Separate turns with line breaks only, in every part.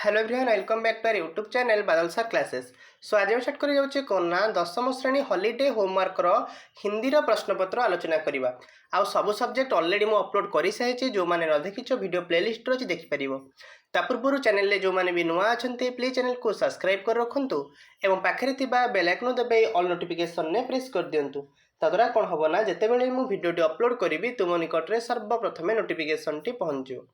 Hello everyone welcome back to our YouTube channel Badal sir classes. So आज start कर जाउछे कोना दशम श्रेणी हॉलिडे होमवर्क रो हिंदी रो प्रश्नपत्र आलोचना करबा। आ सब सब्जेक्ट ऑलरेडी मु अपलोड करि साइचे, जो माने न देखिछो वीडियो प्लेलिस्ट रो देखि परिबो। ता पूर्व चैनल ले जो माने भी नुआ अछंते प्लीज चैनल को सब्सक्राइब कर रखंतु एवं पाखरे थिबा बेल आइकन दबे ऑल नोटिफिकेशन ने प्रेस कर दियंतु। तद्वारा कोन हबो ना जेतेबेले मु वीडियो अपलोड करिवि तुम निकट रे सर्वप्रथमे नोटिफिकेशन टी पहुंचो।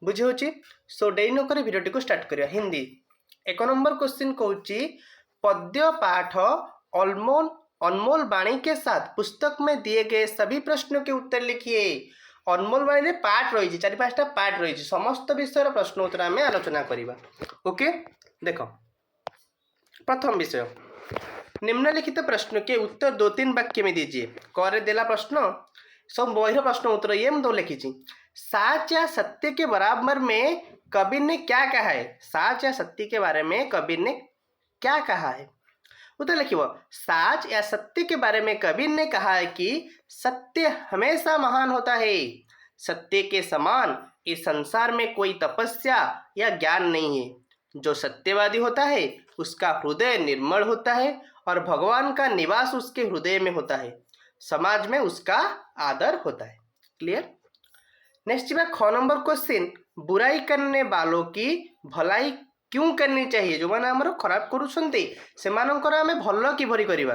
बुझे होची। सो डेरी न करे वीडियो को स्टार्ट करिया। हिंदी एक नंबर क्वेश्चन कहूची पद्य पाठ अनमोल अनमोल वाणी के साथ पुस्तक में दिए गए सभी प्रश्नों के उत्तर लिखिए। अनमोल वाणी रे पार्ट रही चार पांचटा पार्ट रही समस्त विषय प्रश्न उत्तर आम आलोचना करवा। ओके देख प्रथम विषय निम्नलिखित प्रश्न के उत्तर 2-3 वाक्य में दीजिए। करे देला प्रश्न सब बहिर प्रश्न उत्तर ये दो लिखी। साच या सत्य के बराबर में कबीर ने क्या कहा है। साच या सत्य के बारे में कबीर ने क्या कहा है। उत्तर लिखिए साच या सत्य के बारे में कबीर ने कहा है कि सत्य हमेशा महान होता है। सत्य के समान इस संसार में कोई तपस्या या ज्ञान नहीं है। जो सत्यवादी होता है उसका हृदय निर्मल होता है और भगवान का निवास उसके हृदय में होता है। समाज में उसका आदर होता है। क्लियर। नेक्स्ट बात ख नंबर क्वेश्चन बुराई करने वालों की भलाई क्यों करनी चाहिए। जो माने हमर खराब करूछंती सेमानकर आमे भलो कि भरी करबा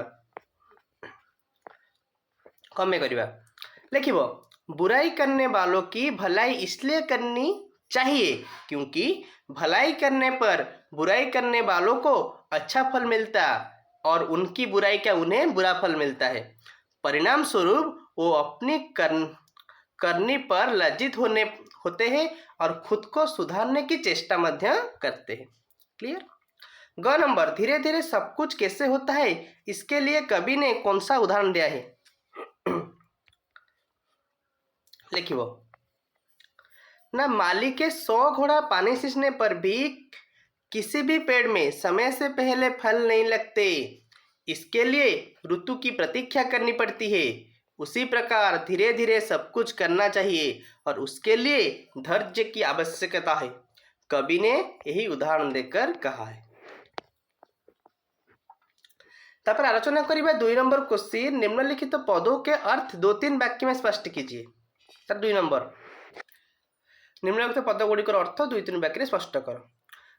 कमे करबा। लिखिबो बुराई करने वालों की भलाई इसलिए करनी चाहिए क्योंकि भलाई करने पर बुराई करने वालों को अच्छा फल मिलता और उनकी बुराई का उन्हें बुरा फल मिलता है। परिणाम स्वरूप वो अपनी करने पर लज्जित होते हैं और खुद को सुधारने की चेष्टा मध्य करते हैं। क्लियर। ग नंबर धीरे धीरे सब कुछ कैसे होता है इसके लिए कवि ने कौन सा उदाहरण दिया है। लिखिबो ना माली के 100 घोड़ा पानी सींचने पर भी किसी भी पेड़ में समय से पहले फल नहीं लगते। इसके लिए ऋतु की प्रतीक्षा करनी पड़ती है। उसी प्रकार धीरे धीरे सब कुछ करना चाहिए और उसके लिए धैर्य की आवश्यकता है। कवि ने यही उदाहरण देकर कहा है। तापर आलोचना करिबा 2 नंबर क्वेश्चन निम्नलिखित पदों के अर्थ 2-3 वाक्य में स्पष्ट कीजिए। तर 2 नंबर निम्नलिखित पद गुड़िकर अर्थ 2-3 वाक्य में स्पष्ट कर।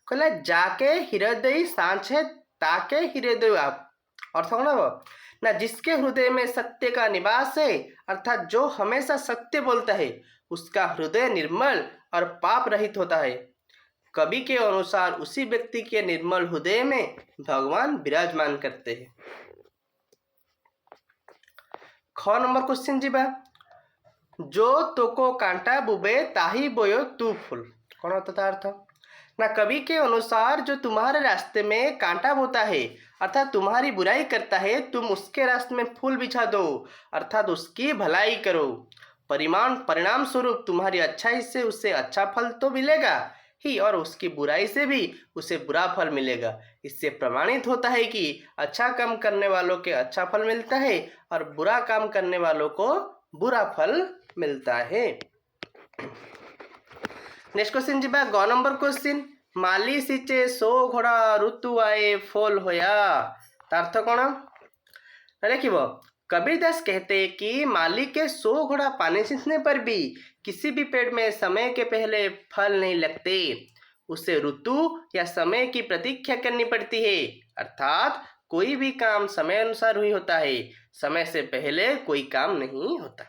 कहला जाके हृदय सांचे ताके हृदय आप अर्थ कौन हो ना जिसके हृदय में सत्य का निवास है अर्थात जो हमेशा सत्य बोलता है उसका हृदय निर्मल और पाप रहित होता है। कवि के अनुसार उसी व्यक्ति के निर्मल हृदय में भगवान विराजमान करते हैं। ख नंबर क्वेश्चन जीवा जो तोको कांटा बुबे ताही बोयो तू फूल कौन होता अर्थ ना कवि के अनुसार जो तुम्हारे रास्ते में कांटा बोता है अर्थात तुम्हारी बुराई करता है तुम उसके रास्ते में फूल बिछा दो अर्थात उसकी भलाई करो। परिणाम स्वरूप तुम्हारी अच्छाई से उसे अच्छा फल तो मिलेगा ही और उसकी बुराई से भी उसे बुरा फल मिलेगा। इससे प्रमाणित होता है कि अच्छा काम करने वालों के अच्छा फल मिलता है और बुरा काम करने वालों को बुरा फल मिलता है। नेक्स्ट क्वेश्चन जीवा ग नंबर क्वेश्चन माली सींचे 100 घोड़ा ऋतु आए फल होया अर्थ कौन लिखिबो कबीरदास कहते हैं कि माली के 100 घोड़ा पानी सींचने पर भी किसी भी पेड़ में समय के पहले फल नहीं लगते। उसे ऋतु या समय की प्रतीक्षा करनी पड़ती है अर्थात कोई भी काम समय अनुसार ही होता है, समय से पहले कोई काम नहीं होता।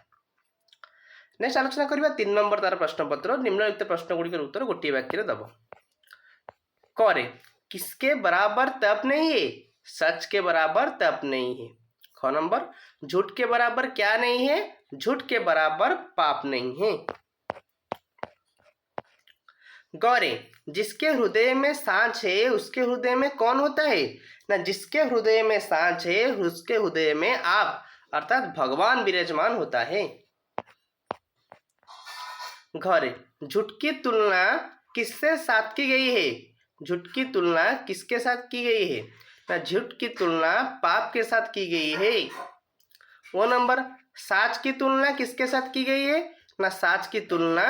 नेक्स्ट आलोचना करिबा 3 नंबर तार प्रश्न पत्र निम्नलिखित प्रश्न गुड़िकर उत्तर गोटे वाक्य रे दबो। करे किसके बराबर तप नहीं है सच के बराबर तप नहीं है। ख नंबर झूठ के बराबर क्या नहीं है झूठ के बराबर पाप नहीं है। गौरे जिसके हृदय में सांच है उसके हृदय में कौन होता है ना जिसके हृदय में सांच है उसके हृदय में आप अर्थात भगवान विराजमान होता है। घरे झूठ की तुलना किससे साथ की गई है झूठ की तुलना किसके साथ की गई है ना झूठ की तुलना पाप के साथ की गई है। वो नंबर साच की तुलना किसके साथ की गई है ना साच की तुलना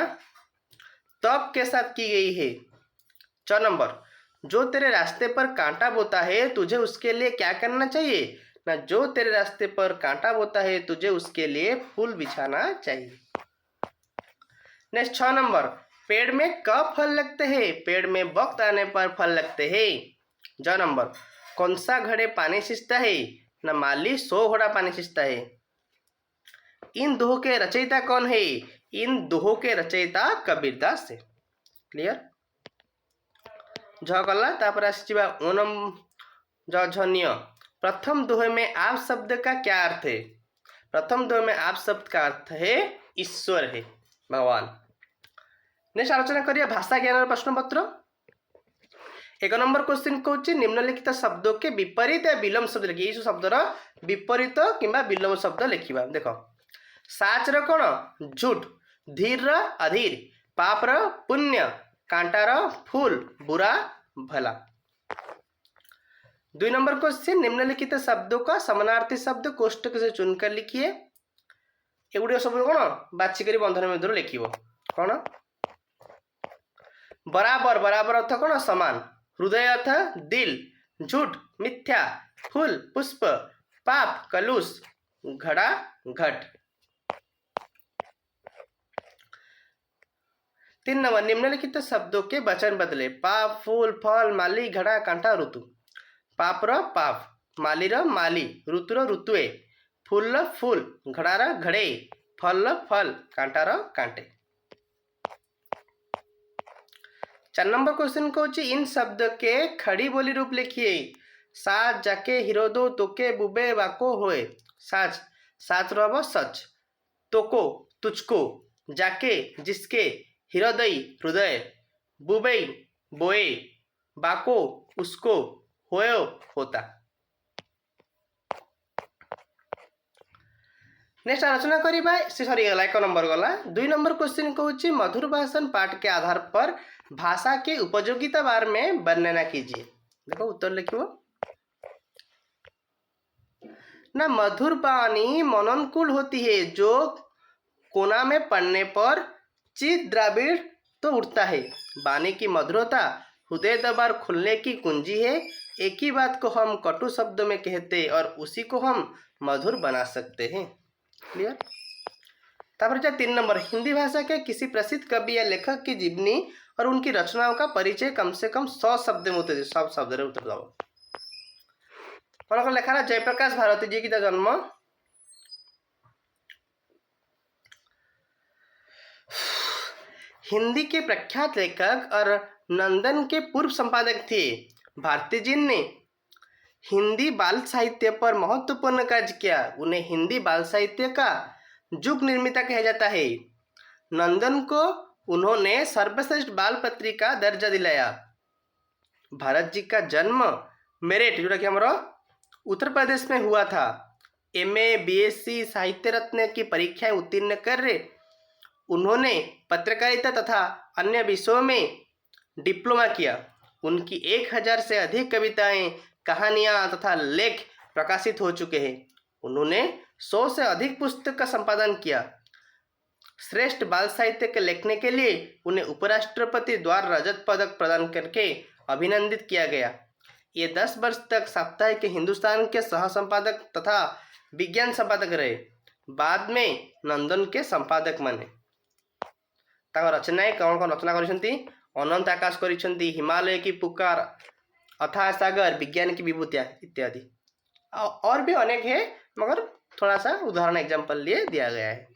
तप के साथ की गई है। 4 नंबर, जो तेरे रास्ते पर कांटा बोता है तुझे उसके लिए क्या करना चाहिए? ना, जो तेरे रास्ते पर कांटा बोता है तुझे उसके लिए फूल बिछाना चाहिए। नेक्स्ट 6 नंबर, पेड़ में कब फल लगते हैं? पेड़ में वक्त आने पर फल लगते हैं। 2 नंबर, कौन सा घड़े पानी सींचता है? न माली 100 घड़ा पानी सींचता है। इन दोहों के रचयिता कौन है? इन दोहों के रचयिता कबीरदास है। क्लियर? गला तापर आसीबा ओनम झनिय। प्रथम दोहे में आप शब्द का क्या अर्थ है? प्रथम दोहे में आप शब्द का अर्थ है ईश्वर है, भगवान। नेक्स्ट आलोचना करिए भाषा ज्ञान प्रश्न पत्र। 1 नंबर क्वेश्चन कौच निम्नलिखित शब्दों के विपरीत या विलोम शब्द लिखिए। ये शब्दर विपरीत किंबा विलोम शब्द लिखिबा। देखो, साच र कौन? झूठ। धीर र अधीर। पाप र पुण्य। कांटा र फूल। बुरा भला। 2 नंबर क्वेश्चन निम्नलिखित शब्दों का समानार्थी शब्द कोष्टक से चुनकर लिखिए। एगुड़िक सब कौन बाछिक बंधन मध्य लिखिब। कौन? बराबर, बराबर अर्थ कौन? समान। हृदय अर्थ दिल। झूठ मिथ्या। फूल पुष्प। पाप कलुष। घड़ा घट। 3 नंबर, निम्नलिखित शब्दों के वचन बदले। पाप, फूल, फल, माली, घड़ा, कांटा, ऋतु। पाप र पाप। माली र माली। ऋतु र ऋतुए। फूल र फूल। घड़ा र घड़े। फल र फल। कांटा र कांटे। 4 नंबर क्वेश्चन कौच इन शब्द के खड़ी बोली रूप लिखिए। साच जाके हिरोदो तोके बुबे वाको होए। साच, साच रब सच। तोको तुझको। जाके जिसके। हृदय हृदय। बुबे बोए। बाको उसको। होयो होता। नेक्स्ट आलोचना करिबा। सॉरी 1 नंबर गला। 2 नंबर क्वेश्चन कौच मधुर भाषण पाठ के आधार पर भाषा के उपयोगिता बारे में वर्णना कीजिए। देखो उत्तर लिखिबो। ना, मधुर वाणी मनोनुकूल होती है, जो कोना में पड़ने पर चित द्राविड़ तो उठता है। वाणी की मधुरता हृदय दरबार खुलने की कुंजी है। एक ही बात को हम कटु शब्दों में कहते और उसी को हम मधुर बना सकते हैं। क्लियर? तापर 3 नंबर, हिंदी भाषा के किसी प्रसिद्ध कवि या लेखक की जीवनी और उनकी रचनाओं का परिचय कम से कम 100 शब्द में उत्तर। सब शब्द रे उत्तर दो। कौन लेखा? जयप्रकाश भारती जी की जन्म हिंदी के प्रख्यात लेखक और नंदन के पूर्व संपादक थे। भारती जी ने हिंदी बाल साहित्य पर महत्वपूर्ण कार्य किया। उन्हें हिंदी बाल साहित्य का युग निर्माता कहा जाता है। नंदन को उन्होंने सर्वश्रेष्ठ बाल पत्रिका दर्जा दिलाया। भारत जी का जन्म मेरठ, जोटा कि हमारा उत्तर प्रदेश में हुआ था। एमए बीएससी साहित्य रत्न की परीक्षाएं उत्तीर्ण कर उन्होंने पत्रकारिता तथा अन्य विषयों में डिप्लोमा किया। उनकी 1000 से अधिक कविताएं, कहानियां तथा लेख प्रकाशित हो चुके हैं। उन्होंने 100 से अधिक पुस्तक का संपादन किया। श्रेष्ठ बाल साहित्य के लिखने के लिए उन्हें उपराष्ट्रपति द्वारा रजत पदक प्रदान करके अभिनंदित किया गया। ये 10 वर्ष तक साप्ताहिक के हिंदुस्तान के सह संपादक तथा विज्ञान संपादक रहे। बाद में नंदन के संपादक बने। रचनाएं कौन कौन रचना करिसेंती? अनंत आकाश करिसेंती, हिमालय की पुकार, अथाह सागर, विज्ञान की विभूतियां इत्यादि। और भी अनेक है, मगर थोड़ा सा उदाहरण एग्जाम्पल लिए दिया गया है।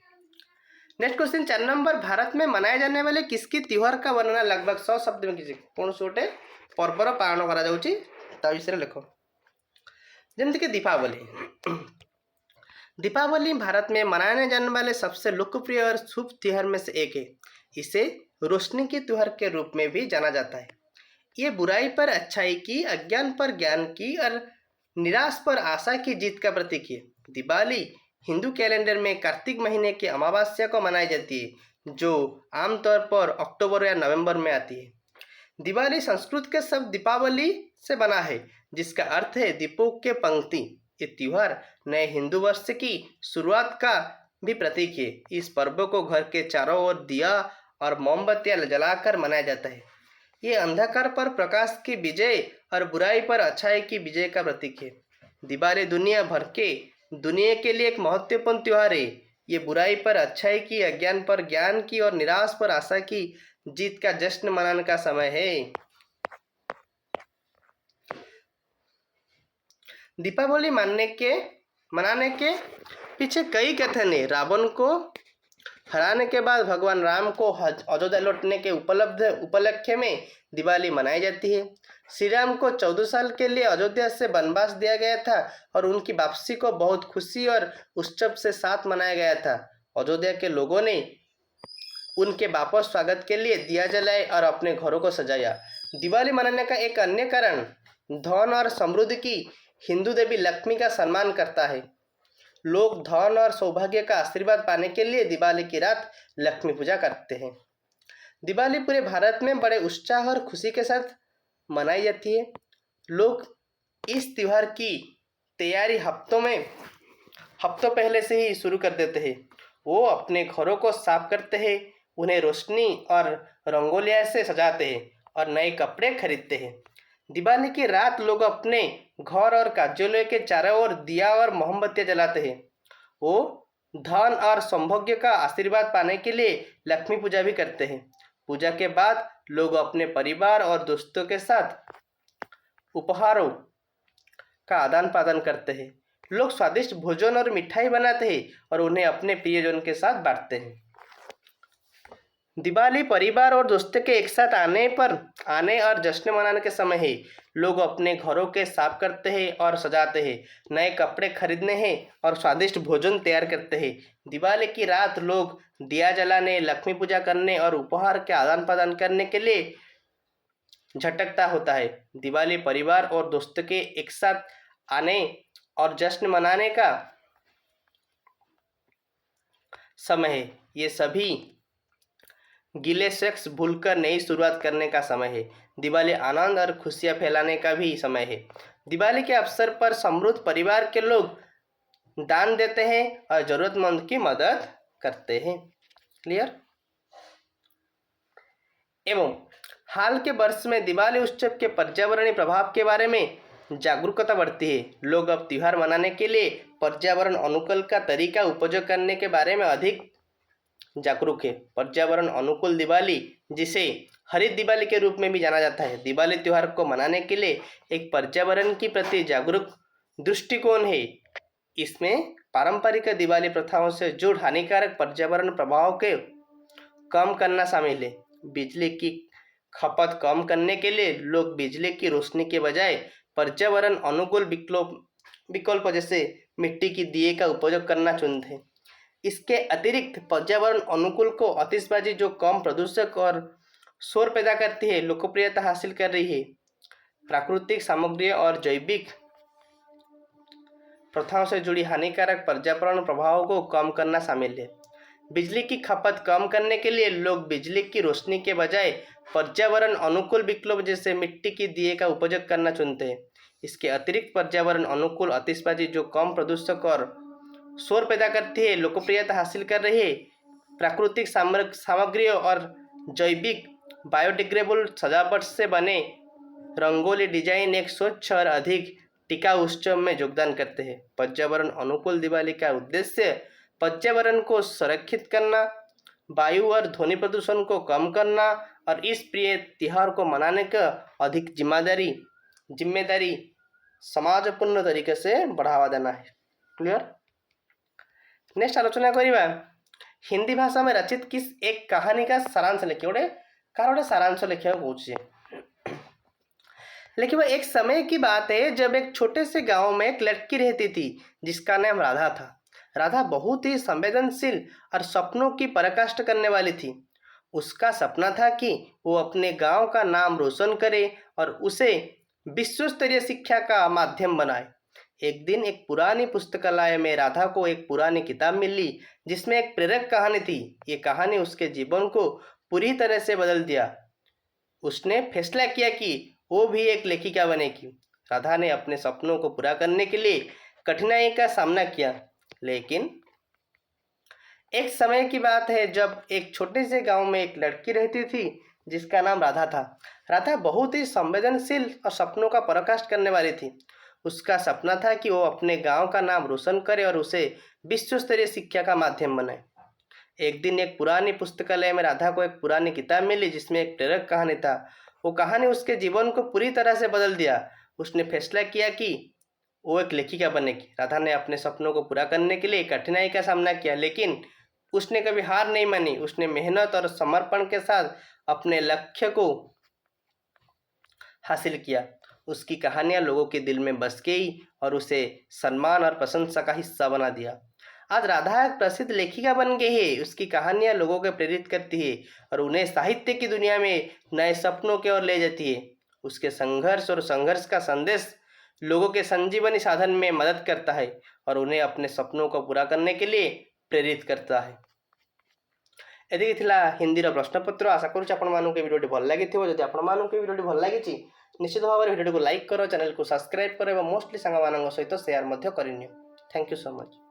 नेक्स्ट क्वेश्चन 4 नंबर, भारत में मनाए जाने वाले किसकी त्योहार का वर्णन लगभग 100 शब्द में कीजिए। कौन सोटे पर्वर पालन करा जाउची ता विषय लिखो। जैसे कि दीपावली। दीपावली भारत में मनाने जाने वाले सबसे लोकप्रिय और शुभ त्योहार में से एक है। इसे रोशनी के त्योहार के रूप में भी जाना जाता है। ये बुराई पर अच्छाई की, अज्ञान पर ज्ञान की और निराश पर आशा की जीत का प्रतीक है। दिवाली हिंदू कैलेंडर में कार्तिक महीने की अमावस्या को मनाई जाती है, जो आमतौर पर अक्टूबर या नवंबर में आती है। दिवाली संस्कृत के शब्द दीपावली से बना है, जिसका अर्थ है दीपों के पंक्ति। ये त्योहार नए हिंदू वर्ष की शुरुआत का भी प्रतीक है। इस पर्व को घर के चारों ओर दिया और मोमबत्तियां जलाकर मनाया जाता है। ये अंधकार पर प्रकाश की विजय और बुराई पर अच्छाई की विजय का प्रतीक है। दिवाली दुनिया के लिए एक महत्वपूर्ण त्योहार है। ये बुराई पर अच्छाई की, अज्ञान पर ज्ञान की और निराश पर आशा की जीत का जश्न मनाने का समय है। दीपावली मनाने के पीछे कई कथन है। रावण को हराने के बाद भगवान राम को अयोध्या लौटने के उपलक्ष्य में दिवाली मनाई जाती है। श्री राम को 14 साल के लिए अयोध्या से वनवास दिया गया था और उनकी वापसी को बहुत खुशी और उत्सव से साथ मनाया गया था। अयोध्या के लोगों ने उनके वापस स्वागत के लिए दिया जलाए और अपने घरों को सजाया। दिवाली मनाने का एक अन्य कारण धन और समृद्धि की हिंदू देवी लक्ष्मी का सम्मान करता है। लोग धन और सौभाग्य का आशीर्वाद पाने के लिए दिवाली की रात लक्ष्मी पूजा करते हैं। दिवाली पूरे भारत में बड़े उत्साह और खुशी के साथ मनाई जाती है। लोग इस त्योहार की तैयारी हफ्तों पहले से ही शुरू कर देते हैं। वो अपने घरों को साफ करते हैं, उन्हें रोशनी और रंगोलियाँ से सजाते हैं और नए कपड़े खरीदते हैं। दिवाली की रात लोग अपने घर और कार्यालय के चारों ओर दिया और मोमबत्तियां जलाते हैं। वो धन और सौभाग्य का आशीर्वाद पाने के लिए लक्ष्मी पूजा भी करते हैं। पूजा के बाद लोग अपने परिवार और दोस्तों के साथ उपहारों का आदान प्रदान करते हैं। लोग स्वादिष्ट भोजन और मिठाई बनाते हैं और उन्हें अपने प्रियजन के साथ बांटते हैं। दिवाली परिवार और दोस्तों के एक साथ आने और जश्न मनाने के समय है। लोग अपने घरों के साफ करते हैं और सजाते हैं, नए कपड़े खरीदने हैं और स्वादिष्ट भोजन तैयार करते हैं। दिवाली की रात लोग दिया जलाने, लक्ष्मी पूजा करने और उपहार के आदान प्रदान करने के लिए झटकता होता है। दिवाली परिवार और दोस्तों के एक साथ आने और जश्न मनाने का समय है। ये सभी गीले शख्स भूलकर नई शुरुआत करने का समय है। दिवाली आनंद और खुशियां फैलाने का भी समय है। दिवाली के अवसर पर समृद्ध परिवार के लोग दान देते हैं और जरूरतमंद की मदद करते हैं। क्लियर? एवं हाल के वर्ष में दिवाली उत्सव के पर्यावरणीय प्रभाव के बारे में जागरूकता बढ़ती है। लोग अब त्योहार मनाने के लिए पर्यावरण अनुकूल का तरीका उपयोग करने के बारे में अधिक जागरूक है। पर्यावरण अनुकूल दिवाली, जिसे हरित दिवाली के रूप में भी जाना जाता है, दिवाली त्योहार को मनाने के लिए एक पर्यावरण के प्रति जागरूक दृष्टिकोण है। इसमें पारंपरिक दिवाली प्रथाओं से जुड़ हानिकारक पर्यावरण प्रभाव के कम करना शामिल है। बिजली की खपत कम करने के लिए लोग बिजली की रोशनी के बजाय पर्यावरण अनुकूल विकल्प जैसे मिट्टी की दिए का उपयोग करना चुनते हैं। इसके अतिरिक्त पर्यावरण अनुकूल को आतिशबाजी, जो कम प्रदूषक और शोर पैदा करती है, लोकप्रियता हासिल कर रही है। प्राकृतिक सामग्री और जैविक प्रथाओं से जुड़ी हानिकारक पर्यावरण प्रभावों को कम करना शामिल है। बिजली की खपत कम करने के लिए लोग बिजली की रोशनी के बजाय पर्यावरण अनुकूल विकल्प जैसे मिट्टी की दिए का उपयोग करना चुनते हैं। इसके अतिरिक्त पर्यावरण अनुकूल आतिशबाजी, जो कम प्रदूषक और शोर पैदा करती है, लोकप्रियता हासिल कर रही है। प्राकृतिक सामग्रियों और जैविक बायोडिग्रेडेबल सजावट से बने रंगोली डिजाइन एक स्वच्छ और अधिक टिकाऊ उत्सव में योगदान करते हैं। पर्यावरण अनुकूल दिवाली का उद्देश्य पर्यावरण को संरक्षित करना, वायु और ध्वनि प्रदूषण को कम करना और इस प्रिय त्योहार को मनाने का अधिक जिम्मेदारी समाजपूर्ण तरीके से बढ़ावा देना है। क्लियर? नेक्स्ट आलोचना करिबा हिंदी भाषा में रचित किस एक कहानी का सारांश लिखे। सारांश लिखा लेकिन वह एक समय की बात है जब एक छोटे से गांव में एक लड़की रहती थी जिसका नाम राधा था। राधा बहुत ही संवेदनशील और सपनों की पराकाष्ठा करने वाली थी। उसका सपना था कि वो अपने गांव का नाम रोशन करे और उसे विश्व स्तरीय शिक्षा का माध्यम बनाए। एक दिन एक पुरानी पुस्तकालय में राधा को एक पुरानी किताब मिली जिसमें एक प्रेरक कहानी थी। ये कहानी उसके जीवन को पूरी तरह से बदल दिया। उसने फैसला किया कि वो भी एक लेखिका बनेगी। राधा ने अपने सपनों को पूरा करने के लिए कठिनाई का सामना किया, लेकिन एक समय की बात है जब एक छोटे से गांव में एक लड़की रहती थी जिसका नाम राधा था। राधा बहुत ही संवेदनशील और सपनों का पराकाष्ठ करने वाली थी। उसका सपना था कि वो अपने गांव का नाम रोशन करे और उसे विश्व स्तरीय शिक्षा का माध्यम बनाए। एक दिन एक पुरानी पुस्तकालय में राधा को एक पुरानी किताब मिली जिसमें एक प्रेरक कहानी था। वो कहानी उसके जीवन को पूरी तरह से बदल दिया। उसने फैसला किया कि वो एक लेखिका बनेगी। राधा ने अपने सपनों को पूरा करने के लिए कठिनाई का सामना किया, लेकिन उसने कभी हार नहीं मानी। उसने मेहनत और समर्पण के साथ अपने लक्ष्य को हासिल किया। उसकी कहानियां लोगों के दिल में बस गई और उसे सम्मान और प्रशंसा का हिस्सा बना दिया। आज राधा एक प्रसिद्ध लेखिका बन गई है। उसकी कहानियां लोगों को प्रेरित करती है और उन्हें साहित्य की दुनिया में नए सपनों की ओर ले जाती है। उसके संघर्ष और संघर्ष का संदेश लोगों के संजीवनी साधन में मदद करता है और उन्हें अपने सपनों को पूरा करने के लिए प्रेरित करता है। ଏତିକି ଥିଲା ହିନ୍ଦୀର ପ୍ରଶ୍ନପତ୍ର। ଆଶା କରୁଛି ଆପଣମାନଙ୍କୁ ଏ ଭିଡ଼ିଓଟି ଭଲ ଲାଗିଥିବ। ଯଦି ଆପଣମାନଙ୍କୁ ଏ ଭିଡ଼ିଓଟି ଭଲ ଲାଗିଛି ନିଶ୍ଚିତ ଭାବରେ ଭିଡ଼ିଓଟିକୁ ଲାଇକ୍ କର, ଚ୍ୟାନେଲକୁ ସବସ୍କ୍ରାଇବ୍ କର ଏବଂ ମୋଷ୍ଟଲି ସାଙ୍ଗମାନଙ୍କ ସହିତ ସେୟାର ମଧ୍ୟ କରିନିଅ। Thank you so much.